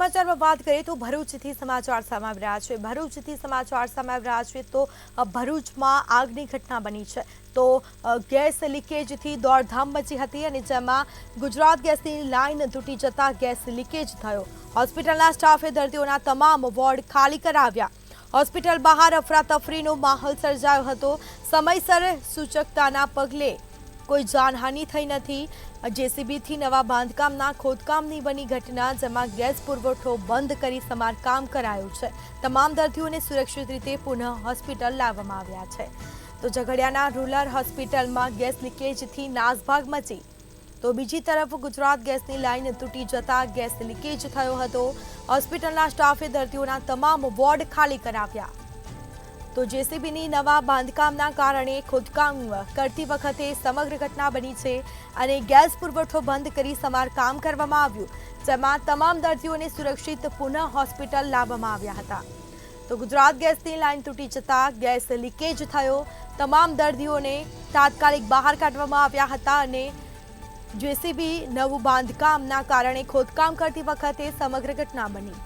સમાચારમાં વાત કરીએ તો ભરૂચથી સમાચાર સામે આવી રહ્યા છે। ભરૂચથી સમાચાર સામે આવી રહ્યા છે તો ભરૂચમાં આગની ઘટના બની છે તો ગેસ લીકેજથી દોડધામ મચી હતી અને જેમાં ગુજરાત ગેસની લાઇન તૂટી જતા ગેસ લીકેજ થયો। હોસ્પિટલના સ્ટાફે દર્દીઓના તમામ વોર્ડ ખાલી કરાવ્યા। હોસ્પિટલ બહાર અફરાતફરીનો માહોલ સર્જાયો હતો। સમયસર સૂચકતાના પગલે કોઈ જાનહાનિ થઈ નથી। જેસીબીથી નવા બાંધકામના ખોદકામની બની ઘટના, જેમાં ગેસ પુરવઠો બંધ કરી સમારકામ કરાયું છે। તમામ દર્દીઓને સુરક્ષિત રીતે પુનઃ હોસ્પિટલ લાવવામાં આવ્યા છે। તો ઝઘડિયાના રૂરલ હોસ્પિટલમાં ગેસ લીકેજથી નાસભાગ મચી તો બીજી તરફ ગુજરાત ગેસની લાઇન તૂટી જતા ગેસ લીકેજ થયો હતો। હોસ્પિટલના સ્ટાફે દર્દીઓના તમામ વોર્ડ ખાલી કરાવ્યા। તો જેસીબીની નવા બાંધકામના કારણે ખોદકામ કરતી વખતે સમગ્ર ઘટના બની છે અને ગેસ પુરવઠો બંધ કરી સમારકામ કરવામાં આવ્યું, જેમાં તમામ દર્દીઓને સુરક્ષિત પુનઃ હોસ્પિટલ લાવવામાં આવ્યા હતા। તો ગુજરાત ગેસની લાઇન તૂટી જતા ગેસ લીકેજ થયો। તમામ દર્દીઓને તાત્કાલિક બહાર કાઢવામાં આવ્યા હતા અને જેસીબી નવું બાંધકામના કારણે ખોદકામ કરતી વખતે સમગ્ર ઘટના બની।